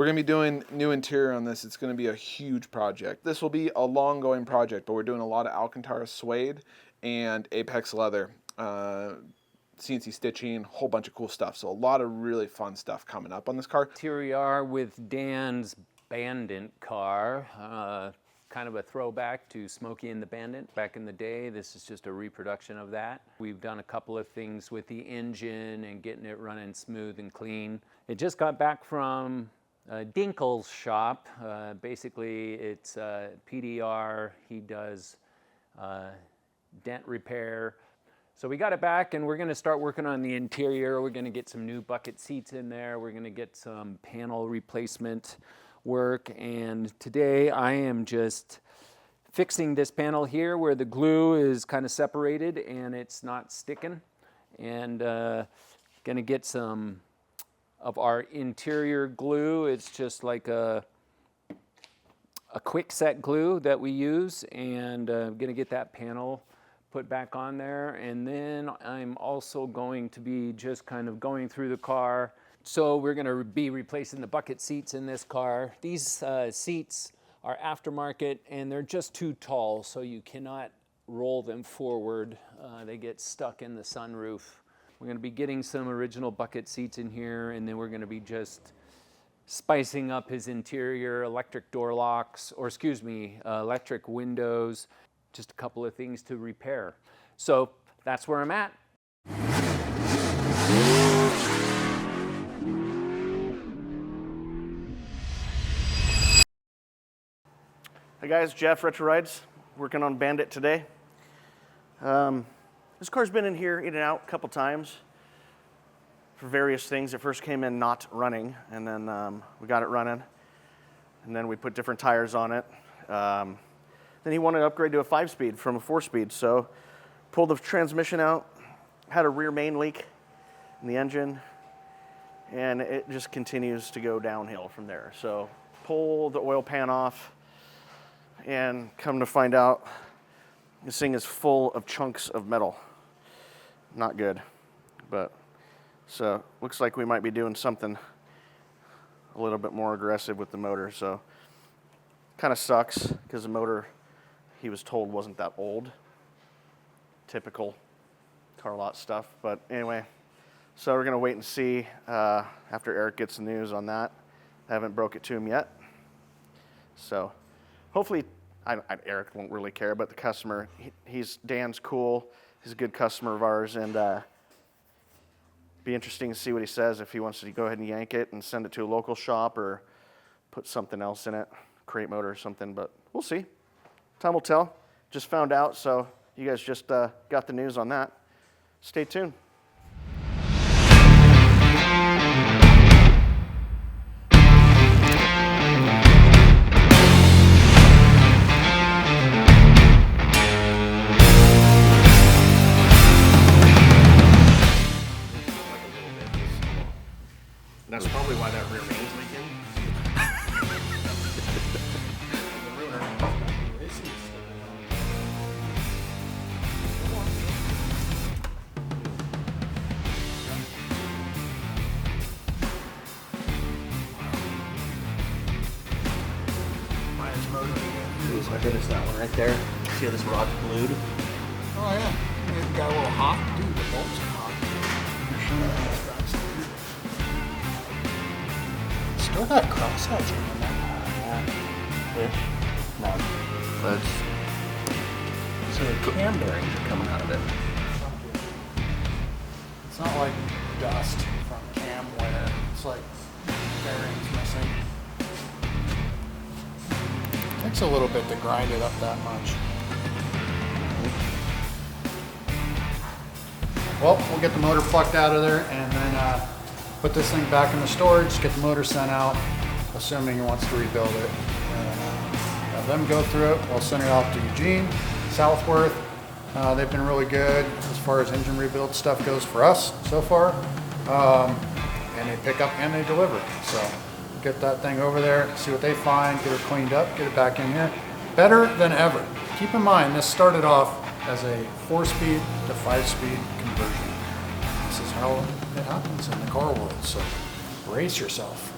We're going to be doing new interior on this. It's going to be a huge project. This will be a long-going project, but we're doing a lot of Alcantara suede and Apex leather, CNC stitching, whole bunch of cool stuff. So a lot of really fun stuff coming up on this car. Here we are with Dan's Bandit car. Kind of a throwback to Smokey and the Bandit back in the day. This is just a reproduction of that. We've done a couple of things with the engine and getting it running smooth and clean. It just got back from Dinkle's shop. Basically, it's PDR. He does dent repair. So we got it back, and we're going to start working on the interior. We're going to get some new bucket seats in there. We're going to get some panel replacement work, and today I am just fixing this panel here where the glue is kind of separated and it's not sticking, and gonna get some of our interior glue. It's just like a quick set glue that we use, and gonna get that panel put back on there. And then I'm also going to be just kind of going through the car. So we're going to be replacing the bucket seats in this car. These seats are aftermarket, and they're just too tall, so you cannot roll them forward. They get stuck in the sunroof. We're going to be getting some original bucket seats in here, and then we're going to be just spicing up his interior, electric door locks, or excuse me, electric windows, just a couple of things to repair. So that's where I'm at. Hey guys, Jeff, Retro Rides, working on Bandit today. This car's been in here, in and out a couple times for various things. It first came in not running, and then we got it running, and then we put different tires on it. Then he wanted to upgrade to a 5-speed from a 4-speed, so pulled the transmission out, had a rear main leak in the engine, and it just continues to go downhill from there. So pull the oil pan off, and come to find out, this thing is full of chunks of metal. Not good, but so looks like we might be doing something a little bit more aggressive with the motor. So kind of sucks because the motor, he was told, wasn't that old. Typical car lot stuff, but anyway. So we're gonna wait and see after Eric gets the news on that. I haven't broke it to him yet, so. Hopefully, Eric won't really care, but the customer, Dan's cool. He's a good customer of ours, and be interesting to see what he says, if he wants to go ahead and yank it and send it to a local shop or put something else in it, crate motor or something, but we'll see. Time will tell. Just found out, so you guys just got the news on that. Stay tuned. That's probably why that rear main's leaking. Ooh, my goodness, that one right there. See how this rod's glued? Oh yeah, it got a little hot. Dude, the bolts are hot. Still got cross hatching in there. Ish. No. But so the cam bearings are coming out of it. It's not like dust from cam wear. It's like bearings missing. Takes a little bit to grind it up that much. Well, we'll get the motor plucked out of there and then put this thing back in the storage, get the motor sent out, assuming he wants to rebuild it. And have them go through it. We'll send it off to Eugene, Southworth. They've been really good as far as engine rebuild stuff goes for us so far. And they pick up and they deliver. So get that thing over there, see what they find, get it cleaned up, get it back in here. Better than ever. Keep in mind, this started off as a 4-speed to 5-speed conversion. This is how it happens in the car world, so brace yourself.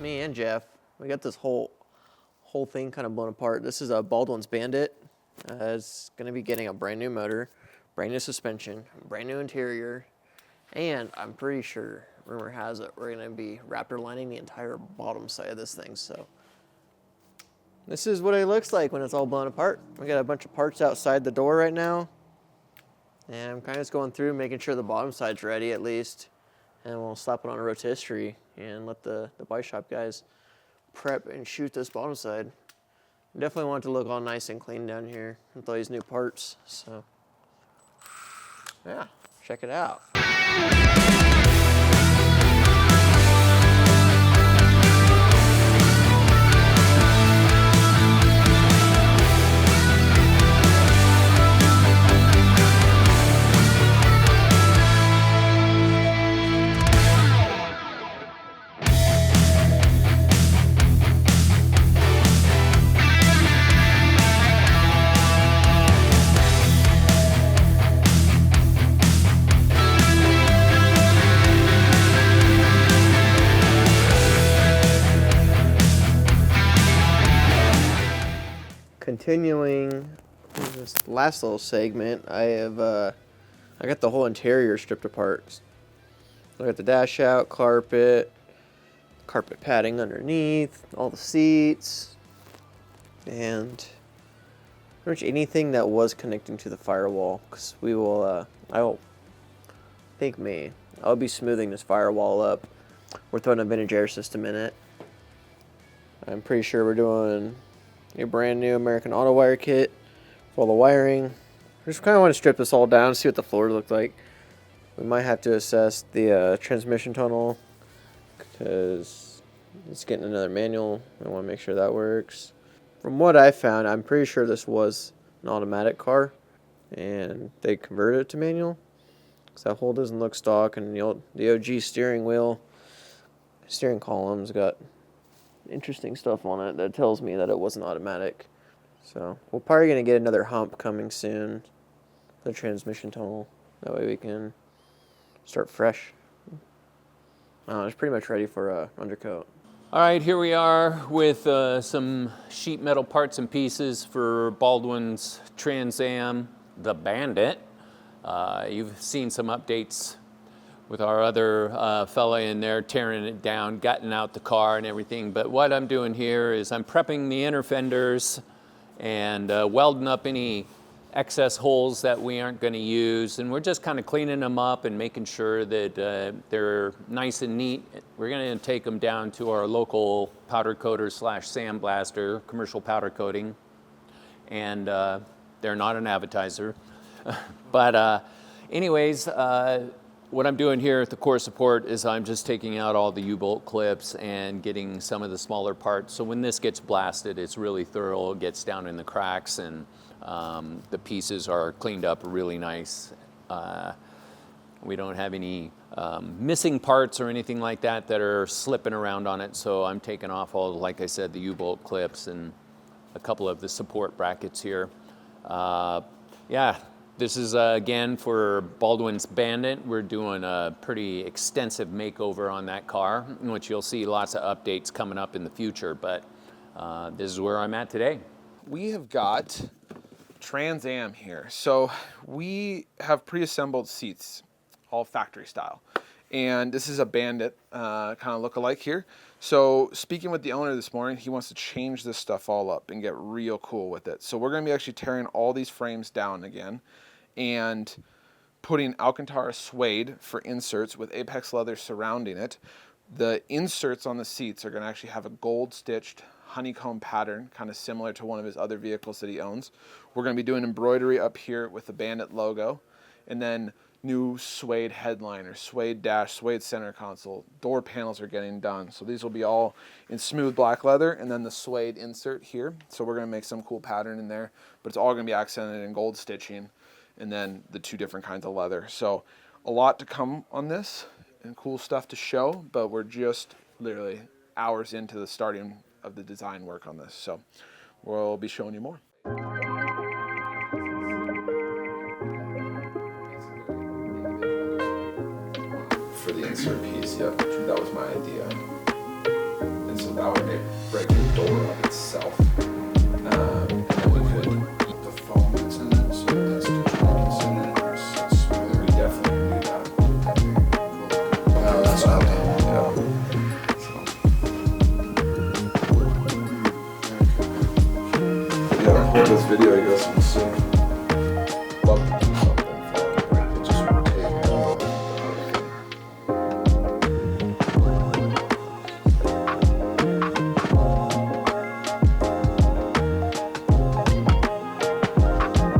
me and Jeff, we got this whole thing kind of blown apart. This is a Baldwin's Bandit. It's going to be getting a brand new motor, brand new suspension, brand new interior, and I'm pretty sure, rumor has it, we're going to be Raptor lining the entire bottom side of this thing. So this is what it looks like when it's all blown apart. We got a bunch of parts outside the door right now, and I'm kind of just going through making sure the bottom side's ready at least, and we'll slap it on a rotisserie and let the bike shop guys prep and shoot this bottom side. Definitely want it to look all nice and clean down here with all these new parts. So yeah, check it out. Continuing this last little segment, I got the whole interior stripped apart. I got the dash out, carpet padding underneath, all the seats, and pretty much anything that was connecting to the firewall. Because I'll be smoothing this firewall up. We're throwing a vintage air system in it. I'm pretty sure we're doing a brand new American Auto Wire kit for all the wiring. I just kind of want to strip this all down, see what the floor looked like. We might have to assess the transmission tunnel because it's getting another manual. I want to make sure that works. From what I found, I'm pretty sure this was an automatic car and they converted it to manual because that hole doesn't look stock, and the OG steering column's got interesting stuff on it that tells me that it wasn't automatic. So we're probably going to get another hump coming soon, the transmission tunnel. That way we can start fresh. It's pretty much ready for undercoat. All right, here we are with some sheet metal parts and pieces for Baldwin's Trans Am, the Bandit. You've seen some updates with our other fella in there tearing it down, gutting out the car and everything. But what I'm doing here is I'm prepping the inner fenders and welding up any excess holes that we aren't going to use. And we're just kind of cleaning them up and making sure that they're nice and neat. We're going to take them down to our local powder coater / sandblaster, commercial powder coating. And they're not an advertiser. But anyways, what I'm doing here at the core support is I'm just taking out all the U-bolt clips and getting some of the smaller parts. So when this gets blasted, it's really thorough, it gets down in the cracks, and the pieces are cleaned up really nice. We don't have any missing parts or anything like that that are slipping around on it. So I'm taking off all, like I said, the U-bolt clips and a couple of the support brackets here. Yeah. This is, again, for Baldwin's Bandit. We're doing a pretty extensive makeover on that car, in which you'll see lots of updates coming up in the future, but this is where I'm at today. We have got Trans Am here. So we have pre-assembled seats, all factory style. And this is a Bandit kind of look-alike here. So speaking with the owner this morning, he wants to change this stuff all up and get real cool with it. So we're going to be actually tearing all these frames down again and putting Alcantara suede for inserts with Apex leather surrounding it. The inserts on the seats are going to actually have a gold stitched honeycomb pattern, kind of similar to one of his other vehicles that he owns. We're going to be doing embroidery up here with the Bandit logo, and then new suede headliner, suede dash, suede center console. Door panels are getting done. So these will be all in smooth black leather, and then the suede insert here. So we're going to make some cool pattern in there, but it's all going to be accented in gold stitching, and then the two different kinds of leather. So a lot to come on this and cool stuff to show, but we're just literally hours into the starting of the design work on this. So we'll be showing you more. For the insert piece, yep, that was my idea. and so that would break the door up itself. And then we could eat The foam that's in it, so that's controlled in it, or it's smoother. we definitely can do that. No, that's not bad. Yeah. Yeah, record this video, I guess, we'll see. Love to do something for it. Just take it out.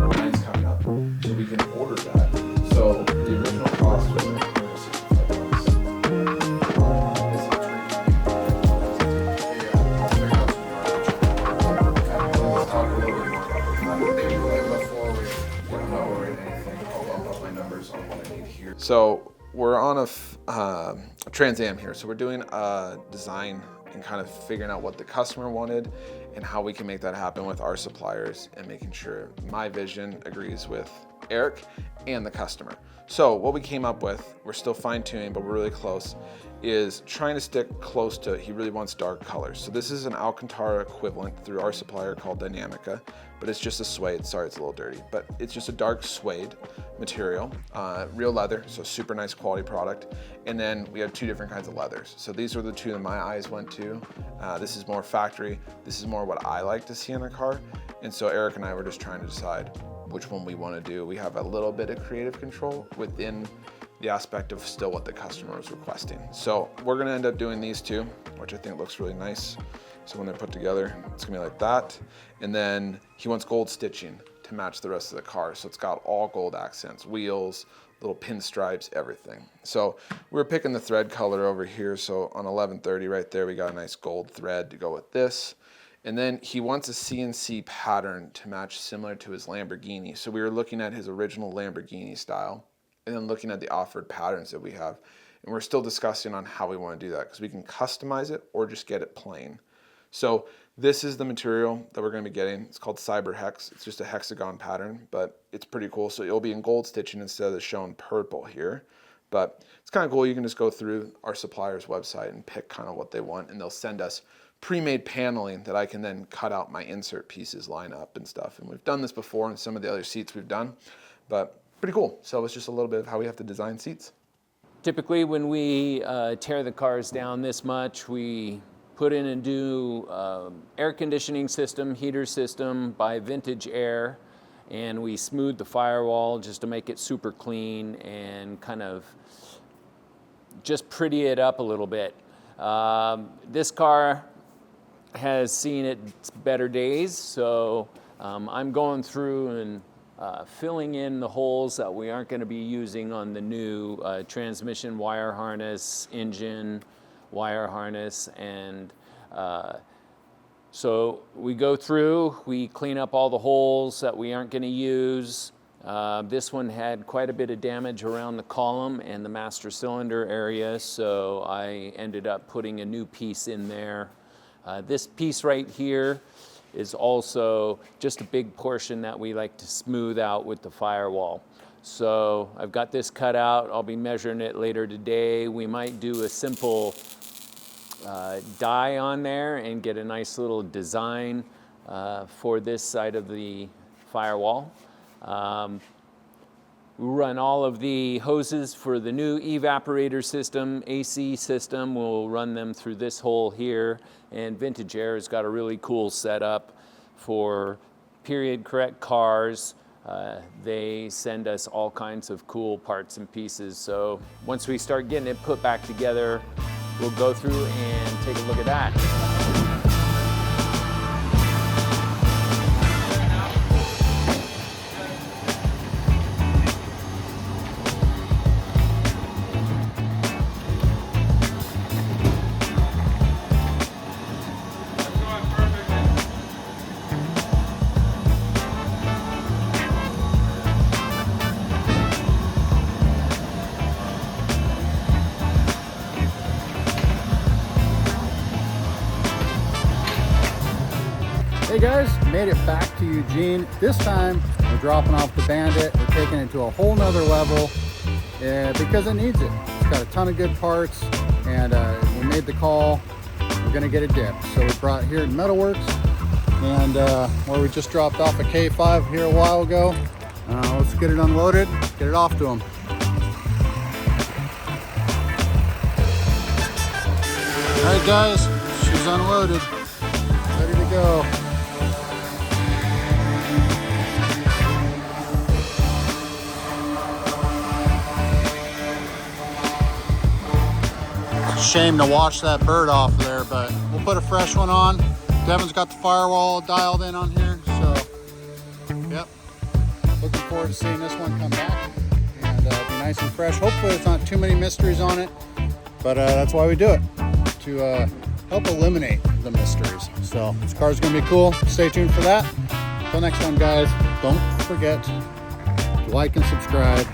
Mine's coming up, so we can order that. So the original cost was like So we're on a Trans Am here. So we're doing a design and kind of figuring out what the customer wanted and how we can make that happen with our suppliers and making sure my vision agrees with Eric and the customer. So what we came up with, we're still fine tuning, but we're really close, is trying to stick close to, he really wants dark colors. So this is an Alcantara equivalent through our supplier called Dynamica, but it's just a suede. Sorry, it's a little dirty, but it's just a dark suede material, real leather, so super nice quality product. And then we have two different kinds of leathers. So these are the two that my eyes went to. This is more factory. This is more what I like to see in a car. And so Eric and I were just trying to decide which one we want to do. We have a little bit of creative control within the aspect of still what the customer is requesting. So we're gonna end up doing these two, which I think looks really nice. So when they're put together, it's gonna be like that. And then he wants gold stitching to match the rest of the car. So it's got all gold accents, wheels, little pinstripes, everything. So we're picking the thread color over here. So on 1130 right there, we got a nice gold thread to go with this. And then he wants a CNC pattern to match similar to his Lamborghini. So we were looking at his original Lamborghini style and then looking at the offered patterns that we have. And we're still discussing on how we want to do that because we can customize it or just get it plain. So this is the material that we're going to be getting. It's called Cyber Hex. It's just a hexagon pattern, but it's pretty cool. So it'll be in gold stitching instead of the shown purple here. But it's kind of cool. You can just go through our supplier's website and pick kind of what they want, and they'll send us pre-made paneling that I can then cut out my insert pieces, line up and stuff. And we've done this before in some of the other seats we've done, but pretty cool. So it's just a little bit of how we have to design seats. Typically when we tear the cars down this much, we put in a new air conditioning system, heater system by Vintage Air, and we smooth the firewall just to make it super clean and kind of just pretty it up a little bit. This car has seen its better days, so I'm going through and filling in the holes that we aren't going to be using on the new transmission wire harness, engine wire harness, and so we go through, we clean up all the holes that we aren't going to use. This one had quite a bit of damage around the column and the master cylinder area, so I ended up putting a new piece in there. This piece right here is also just a big portion that we like to smooth out with the firewall. So I've got this cut out. I'll be measuring it later today. We might do a simple die on there and get a nice little design for this side of the firewall. We run all of the hoses for the new evaporator system, AC system. We'll run them through this hole here. And Vintage Air has got a really cool setup for period correct cars. They send us all kinds of cool parts and pieces. So once we start getting it put back together, we'll go through and take a look at that. Hey guys, made it back to Eugene. This time we're dropping off the Bandit. We're taking it to a whole nother level because it needs it. It's got a ton of good parts, and we made the call we're gonna get it dipped. So we brought here to Metalworks, and where we just dropped off a K5 here a while ago. Let's get it unloaded, get it off to them. All right, guys, she's unloaded, ready to go. Shame to wash that bird off there, but we'll put a fresh one on. Devin's got the firewall dialed in on here, so yep. Looking forward to seeing this one come back and be nice and fresh. Hopefully there's not too many mysteries on it, but that's why we do it, to help eliminate the mysteries. So this car's gonna be cool. Stay tuned for that. Until next time, guys, don't forget to like and subscribe.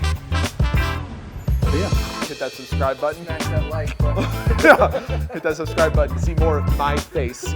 See ya. Hit that subscribe button. Smash that like button. Hit that subscribe button to see more of my face.